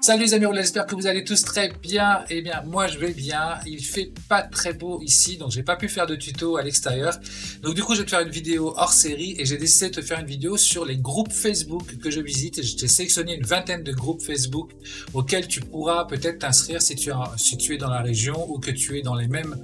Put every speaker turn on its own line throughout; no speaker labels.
Salut les amis, j'espère que vous allez tous très bien. Eh bien, moi je vais bien. Il fait pas très beau ici, donc j'ai pas pu faire de tuto à l'extérieur. Donc du coup, je vais te faire une vidéo hors série et j'ai décidé de te faire une vidéo sur les groupes Facebook que je visite. Je t'ai sélectionné une vingtaine de groupes Facebook auxquels tu pourras peut-être t'inscrire si tu es dans la région ou que tu es dans les mêmes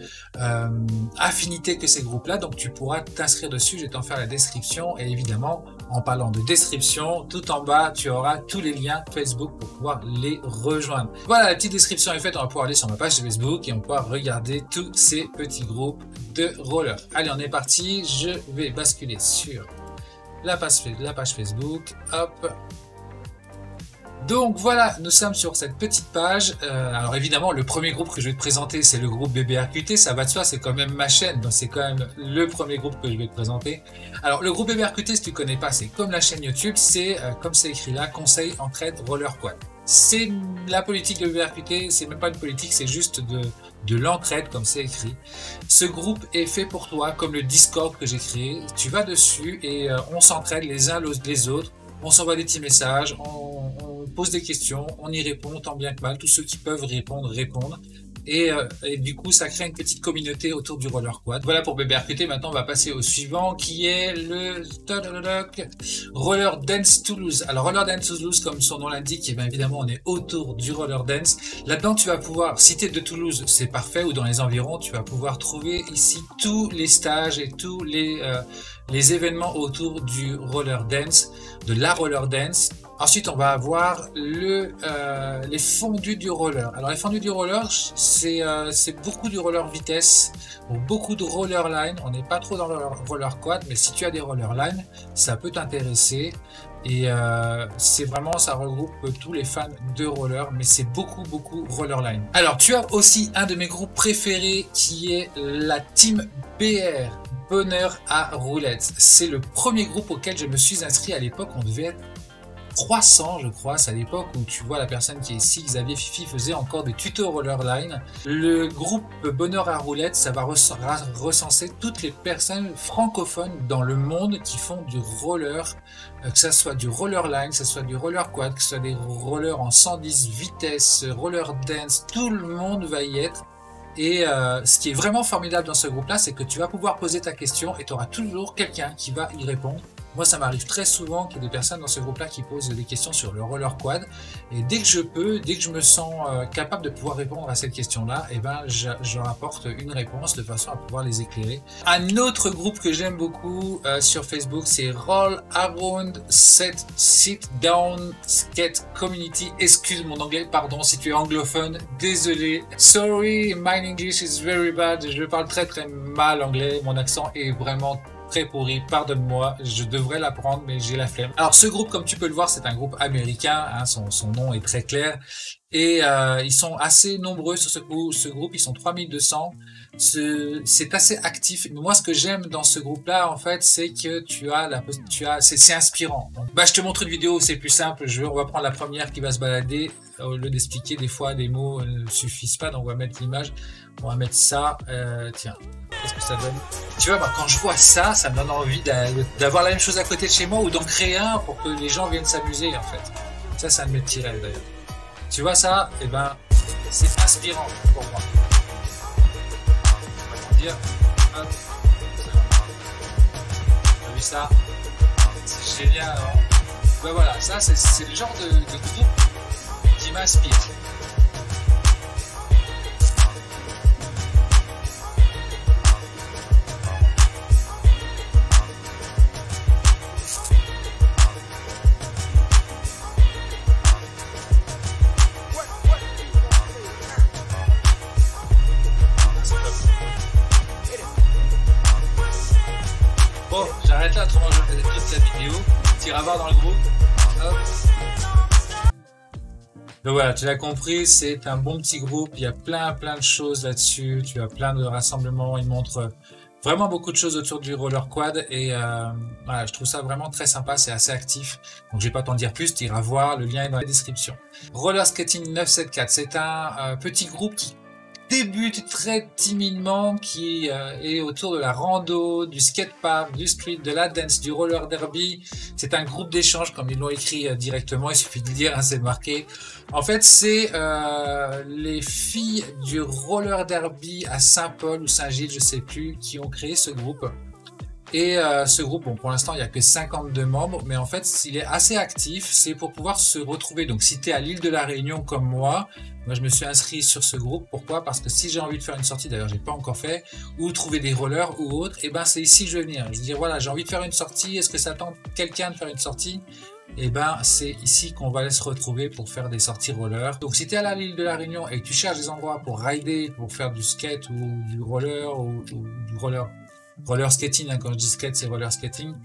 affinités que ces groupes-là. Donc tu pourras t'inscrire dessus. Je vais t'en faire la description et évidemment, en parlant de description, tout en bas, tu auras tous les liens Facebook pour pouvoir les rejoindre. Voilà, la petite description est faite, on va pouvoir aller sur ma page Facebook et on pourra regarder tous ces petits groupes de rollers. Allez, on est parti, je vais basculer sur la page Facebook, hop. Donc voilà, nous sommes sur cette petite page. Alors évidemment, le premier groupe que je vais te présenter, c'est le groupe BBRQT. Ça va de soi, c'est quand même ma chaîne, donc c'est quand même le premier groupe que je vais te présenter. Alors le groupe BBRQT, si tu connais pas, c'est comme la chaîne YouTube, c'est comme c'est écrit là, conseil, entraide, roller quad. C'est la politique de BBRQT, c'est même pas une politique, c'est juste de l'entraide comme c'est écrit. Ce groupe est fait pour toi, comme le Discord que j'ai créé. Tu vas dessus et on s'entraide les uns les autres. On s'envoie des petits messages, on pose des questions, on y répond tant bien que mal. Tous ceux qui peuvent répondre, répondent. Et du coup, ça crée une petite communauté autour du roller quad. Voilà pour BBRQT. Maintenant, on va passer au suivant qui est le Roller Dance Toulouse. Alors, Roller Dance Toulouse, comme son nom l'indique, eh bien évidemment, on est autour du roller dance. Là-dedans, tu vas pouvoir, si tu es de Toulouse, c'est parfait, ou dans les environs, tu vas pouvoir trouver ici tous les stages et tous les événements autour du roller dance, de la roller dance. Ensuite, on va avoir les fondus du roller. Alors, les fondus du roller, c'est beaucoup du roller vitesse, beaucoup de roller line. On n'est pas trop dans le roller quad, mais si tu as des roller line, ça peut t'intéresser. Et c'est vraiment, ça regroupe tous les fans de roller, mais c'est beaucoup roller line. Alors, tu as aussi un de mes groupes préférés qui est la Team BR. Bonheur à roulettes. C'est le premier groupe auquel je me suis inscrit à l'époque. On devait être 300, je crois. C'est à l'époque où tu vois la personne qui est ici, Xavier Fifi, faisait encore des tutos rollerline. Le groupe Bonheur à roulettes, ça va recenser toutes les personnes francophones dans le monde qui font du roller, que ça soit du rollerline, que ça soit du roller quad, que ce soit des rollers en 110 vitesses, roller dance, tout le monde va y être. Et ce qui est vraiment formidable dans ce groupe-là, c'est que tu vas pouvoir poser ta question et tu auras toujours quelqu'un qui va y répondre. Moi, ça m'arrive très souvent qu'il y ait des personnes dans ce groupe-là qui posent des questions sur le roller quad. Et dès que je peux, dès que je me sens capable de pouvoir répondre à cette question-là, eh ben, je rapporte une réponse de façon à pouvoir les éclairer. Un autre groupe que j'aime beaucoup sur Facebook, c'est Roll Around Sit Down Skate Community. Excuse mon anglais, pardon si tu es anglophone, désolé. Sorry, my English is very bad. Je parle très mal anglais. Mon accent est vraiment très pourri, pardonne-moi, je devrais l'apprendre mais j'ai la flemme. Alors ce groupe, comme tu peux le voir, c'est un groupe américain, hein, son nom est très clair et ils sont assez nombreux sur ce groupe, ils sont 3200, c'est assez actif. Moi ce que j'aime dans ce groupe là en fait, c'est que c'est inspirant. Donc, je te montre une vidéo, c'est plus simple, on va prendre la première qui va se balader, au lieu d'expliquer des fois des mots ne suffisent pas, donc on va mettre l'image, on va mettre ça, tiens. Qu'est-ce que ça donne? Tu vois, quand je vois ça, ça me donne envie d'avoir la même chose à côté de chez moi ou d'en créer un pour que les gens viennent s'amuser en fait. Ça, c'est un de mes petits rêves d'ailleurs. Tu vois ça? Eh ben, c'est inspirant pour moi. On va te dire, hop, t'as vu ça? C'est génial, non? Ben voilà, ça c'est le genre de groupe qui m'inspire. Bon, j'arrête là, autrement je fais toute la vidéo. Tu iras voir dans le groupe. Hop. Donc voilà, tu l'as compris, c'est un bon petit groupe. Il y a plein de choses là-dessus. Tu as plein de rassemblements. Il montre vraiment beaucoup de choses autour du roller quad. Et voilà, je trouve ça vraiment très sympa. C'est assez actif. Donc je vais pas t'en dire plus. Tu iras voir. Le lien est dans la description. Roller Skating 974, c'est un petit groupe qui débute très timidement, qui est autour de la rando, du skatepark, du street, de la dance, du roller derby. C'est un groupe d'échange, comme ils l'ont écrit directement, il suffit de lire, hein, c'est marqué. En fait, c'est les filles du roller derby à Saint-Paul ou Saint-Gilles, je sais plus, qui ont créé ce groupe. Et ce groupe, bon, pour l'instant, il n'y a que 52 membres, mais en fait, il est assez actif. C'est pour pouvoir se retrouver. Donc, si tu es à l'île de la Réunion comme moi je me suis inscrit sur ce groupe. Pourquoi? Parce que si j'ai envie de faire une sortie, d'ailleurs, j'ai pas encore fait, ou trouver des rollers ou autre, et ben, c'est ici que je vais venir. Je veux dire, voilà, j'ai envie de faire une sortie. Est-ce que ça tente quelqu'un de faire une sortie? Et ben, c'est ici qu'on va aller se retrouver pour faire des sorties roller. Donc, si tu es à l'île de la Réunion et que tu cherches des endroits pour rider, pour faire du skate ou du roller ou du roller skating, hein, quand je dis skate, c'est roller skating.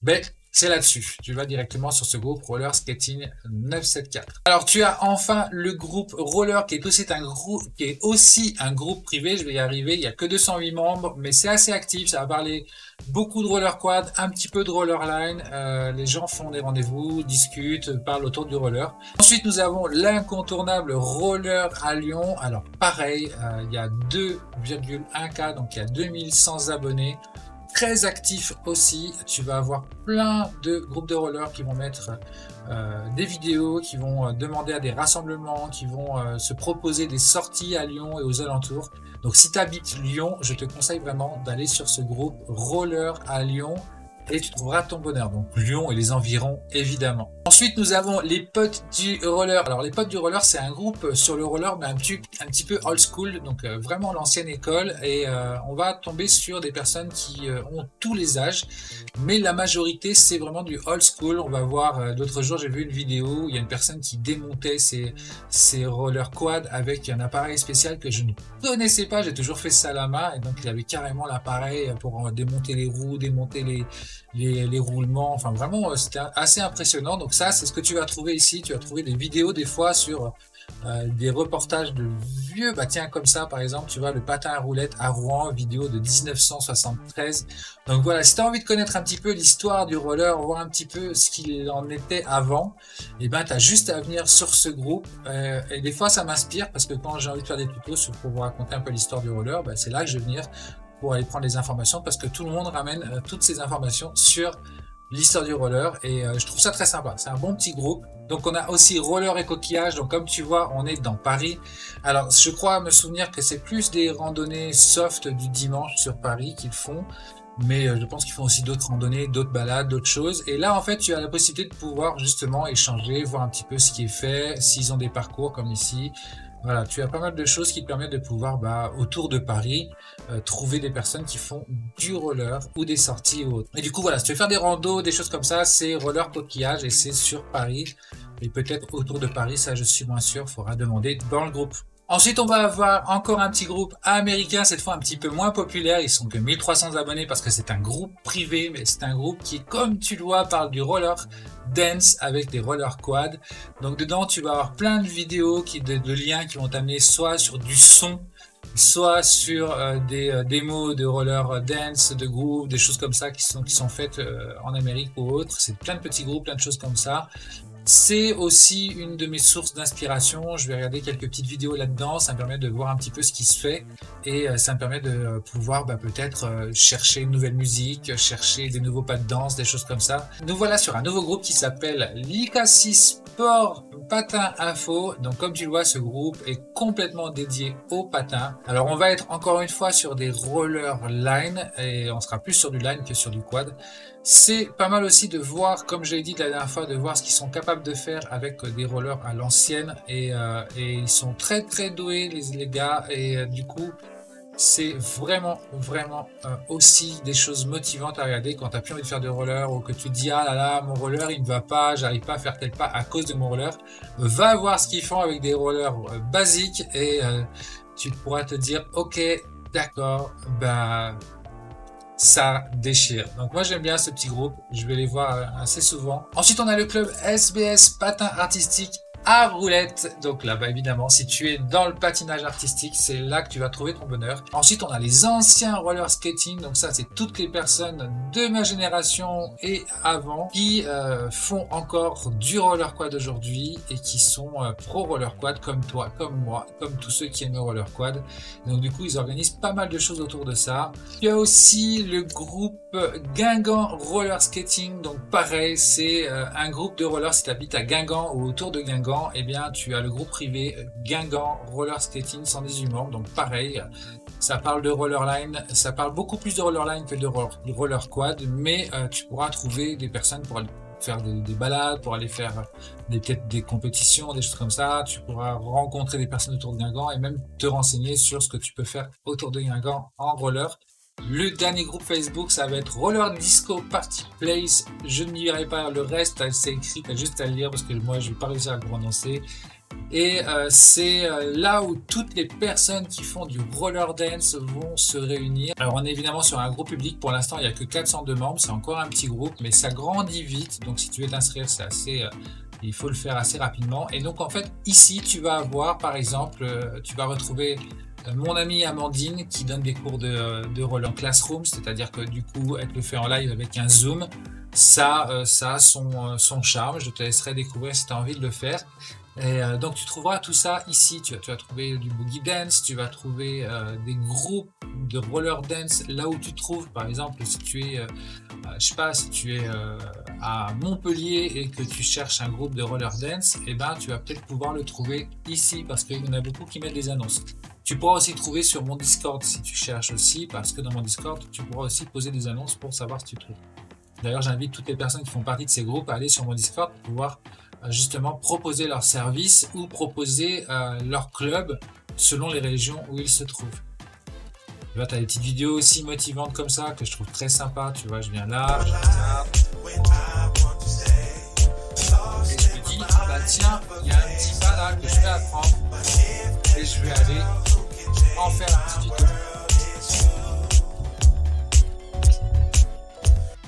Ben, c'est là-dessus. Tu vas directement sur ce groupe Roller Skating 974. Alors, tu as enfin le groupe Roller qui est aussi un groupe privé. Je vais y arriver. Il n'y a que 208 membres, mais c'est assez actif. Ça va parler beaucoup de roller quad, un petit peu de roller line. Les gens font des rendez-vous, discutent, parlent autour du roller. Ensuite, nous avons l'incontournable Roller à Lyon. Alors, pareil, il y a 2,1K, donc il y a 2100 abonnés. Très actif aussi, tu vas avoir plein de groupes de rollers qui vont mettre des vidéos, qui vont demander à des rassemblements, qui vont se proposer des sorties à Lyon et aux alentours. Donc si tu habites Lyon, je te conseille vraiment d'aller sur ce groupe Roller à Lyon et tu trouveras ton bonheur. Donc Lyon et les environs, évidemment. Ensuite, nous avons les potes du roller. Alors les potes du roller, c'est un groupe sur le roller, mais un petit peu old school, donc vraiment l'ancienne école. Et on va tomber sur des personnes qui ont tous les âges, mais la majorité, c'est vraiment du old school. On va voir, l'autre jour, j'ai vu une vidéo où il y a une personne qui démontait ses roller quad avec un appareil spécial que je ne connaissais pas. J'ai toujours fait ça à la main, et donc il avait carrément l'appareil pour démonter les roues, démonter les roulements. Enfin, vraiment, c'était assez impressionnant. Donc ça, c'est ce que tu vas trouver ici. Tu vas trouver des vidéos des fois sur des reportages de vieux, bah tiens, comme ça par exemple, tu vois, le patin à roulettes à Rouen, vidéo de 1973. Donc voilà, si tu as envie de connaître un petit peu l'histoire du roller, voir un petit peu ce qu'il en était avant, et ben tu as juste à venir sur ce groupe. Et des fois ça m'inspire parce que quand j'ai envie de faire des tutos pour vous raconter un peu l'histoire du roller, bah, c'est là que je vais venir pour aller prendre les informations, parce que tout le monde ramène toutes ces informations sur l'histoire du roller, et je trouve ça très sympa. C'est un bon petit groupe. Donc on a aussi Roller et Coquillage. Donc comme tu vois, on est dans Paris. Alors je crois me souvenir que c'est plus des randonnées soft du dimanche sur Paris qu'ils font, mais je pense qu'ils font aussi d'autres randonnées, d'autres balades, d'autres choses. Et là en fait tu as la possibilité de pouvoir justement échanger, voir un petit peu ce qui est fait, s'ils ont des parcours comme ici. Voilà, tu as pas mal de choses qui te permettent de pouvoir, autour de Paris, trouver des personnes qui font du roller ou des sorties ou autres. Et du coup, voilà, si tu veux faire des randos, des choses comme ça, c'est Roller Coquillage et c'est sur Paris. Et peut-être autour de Paris, ça je suis moins sûr, faudra demander dans le groupe. Ensuite, on va avoir encore un petit groupe américain, cette fois un petit peu moins populaire. Ils sont que 1300 abonnés parce que c'est un groupe privé, mais c'est un groupe qui, comme tu le vois, parle du roller dance avec des roller quad. Donc dedans, tu vas avoir plein de vidéos, de liens qui vont t'amener soit sur du son, soit sur des démos de roller dance, de groove, des choses comme ça qui sont faites en Amérique ou autre. C'est plein de petits groupes, plein de choses comme ça. C'est aussi une de mes sources d'inspiration. Je vais regarder quelques petites vidéos là-dedans. Ça me permet de voir un petit peu ce qui se fait et ça me permet de pouvoir peut-être chercher une nouvelle musique, chercher des nouveaux pas de danse, des choses comme ça. Nous voilà sur un nouveau groupe qui s'appelle l'ICASI Sport Patin Info. Donc comme tu le vois, ce groupe est complètement dédié au patin. Alors on va être encore une fois sur des roller line et on sera plus sur du line que sur du quad. C'est pas mal aussi de voir, comme j'ai dit la dernière fois, de voir ce qu'ils sont capables de faire avec des rollers à l'ancienne et ils sont très très doués les gars et du coup c'est vraiment aussi des choses motivantes à regarder quand tu n'as plus envie de faire de roller ou que tu te dis ah là là mon roller il ne va pas, j'arrive pas à faire tel pas à cause de mon roller. Va voir ce qu'ils font avec des rollers basiques et tu pourras te dire ok d'accord, ça déchire. Donc moi j'aime bien ce petit groupe, je vais les voir assez souvent. Ensuite on a le club SBS Patin Artistique à roulettes. Donc là, bah, évidemment, si tu es dans le patinage artistique, c'est là que tu vas trouver ton bonheur. Ensuite, on a les anciens roller skating. Donc ça, c'est toutes les personnes de ma génération et avant qui font encore du roller quad aujourd'hui et qui sont pro roller quad comme toi, comme moi, comme tous ceux qui aiment le roller quad. Donc du coup, ils organisent pas mal de choses autour de ça. Il y a aussi le groupe Guingamp Roller Skating. Donc pareil, c'est un groupe de rollers. Si tu habites à Guingamp ou autour de Guingamp, eh bien tu as le groupe privé Guingamp Roller Skating 118 membres. Donc pareil, ça parle de rollerline, ça parle beaucoup plus de rollerline que de roller quad, mais tu pourras trouver des personnes pour aller faire des balades, pour aller faire peut-être des compétitions, des choses comme ça. Tu pourras rencontrer des personnes autour de Guingamp et même te renseigner sur ce que tu peux faire autour de Guingamp en roller. Le dernier groupe Facebook, ça va être Roller Disco Party Place. Je ne lirai pas le reste, c'est écrit, t'as juste à le lire parce que moi je vais pas réussir à le prononcer. Et c'est là où toutes les personnes qui font du roller dance vont se réunir. Alors on est évidemment sur un groupe public, pour l'instant il n'y a que 402 membres, c'est encore un petit groupe, mais ça grandit vite, donc si tu veux t'inscrire, c'est assez... il faut le faire assez rapidement. Et donc en fait, ici tu vas avoir par exemple, tu vas retrouver mon amie Amandine qui donne des cours de roller classroom, c'est-à-dire que du coup elle le fait en live avec un zoom. Ça a son charme, je te laisserai découvrir si tu as envie de le faire. Et donc tu trouveras tout ça ici, tu vas trouver du boogie dance, tu vas trouver des groupes de roller dance là où tu te trouves. Par exemple, si tu es, je sais pas, si tu es à Montpellier et que tu cherches un groupe de roller dance, et ben tu vas peut-être pouvoir le trouver ici parce qu'il y en a beaucoup qui mettent des annonces. Tu pourras aussi trouver sur mon Discord si tu cherches aussi, parce que dans mon Discord, tu pourras aussi poser des annonces pour savoir si tu trouves. D'ailleurs, j'invite toutes les personnes qui font partie de ces groupes à aller sur mon Discord pour pouvoir justement proposer leurs services ou proposer leur club selon les régions où ils se trouvent. Tu vois, tu as des petites vidéos aussi motivantes comme ça que je trouve très sympa. Tu vois, je viens là, je regarde, et je me dis, bah tiens, il y a un petit pas là que je vais apprendre et je vais aller en faire un petit tuto.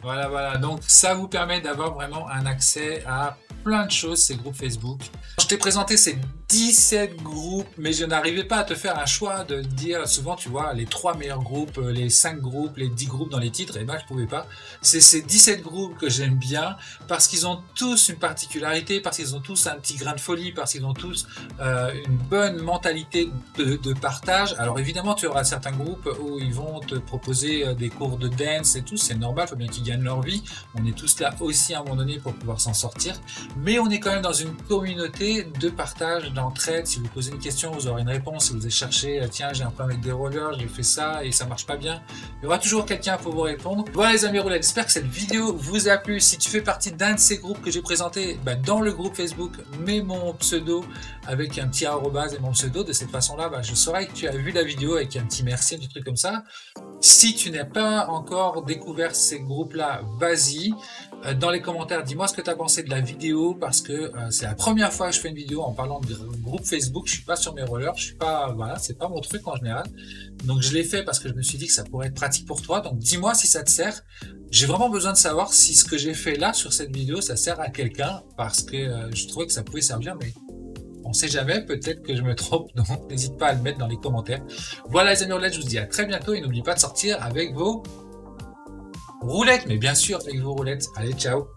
Voilà, donc ça vous permet d'avoir vraiment un accès à plein de choses, ces groupes Facebook. Je t'ai présenté ces 17 groupes, mais je n'arrivais pas à te faire un choix de dire, souvent tu vois, les 3 meilleurs groupes, les 5 groupes, les 10 groupes dans les titres, et ben je pouvais pas. C'est ces 17 groupes que j'aime bien, parce qu'ils ont tous une particularité, parce qu'ils ont tous un petit grain de folie, parce qu'ils ont tous une bonne mentalité de partage. Alors évidemment, tu auras certains groupes où ils vont te proposer des cours de dance et tout, c'est normal, il faut bien qu'ils gagnent leur vie. On est tous là aussi à un moment donné pour pouvoir s'en sortir, mais on est quand même dans une communauté de partage, d'entraide. Si vous posez une question, vous aurez une réponse. Si vous avez cherché, tiens, j'ai un problème avec des rollers, j'ai fait ça et ça marche pas bien, il y aura toujours quelqu'un pour vous répondre. Voilà les amis roulettes, j'espère que cette vidéo vous a plu. Si tu fais partie d'un de ces groupes que j'ai présenté, bah, dans le groupe Facebook, mets mon pseudo avec un petit arrobase et mon pseudo. De cette façon-là, bah, je saurai que tu as vu la vidéo avec un petit merci, du truc comme ça. Si tu n'as pas encore découvert ces groupes-là, vas-y. Dans les commentaires, dis-moi ce que tu as pensé de la vidéo, parce que c'est la première fois que je fais une vidéo en parlant de groupe Facebook. Je suis pas sur mes rollers, je suis pas, voilà, c'est pas mon truc en général. Donc je l'ai fait parce que je me suis dit que ça pourrait être pratique pour toi. Donc dis-moi si ça te sert. J'ai vraiment besoin de savoir si ce que j'ai fait là sur cette vidéo, ça sert à quelqu'un, parce que je trouvais que ça pouvait servir, mais on sait jamais, peut-être que je me trompe, donc n'hésite pas à le mettre dans les commentaires. Voilà les amis roulettes, je vous dis à très bientôt et n'oubliez pas de sortir avec vos roulettes, mais bien sûr avec vos roulettes. Allez, ciao!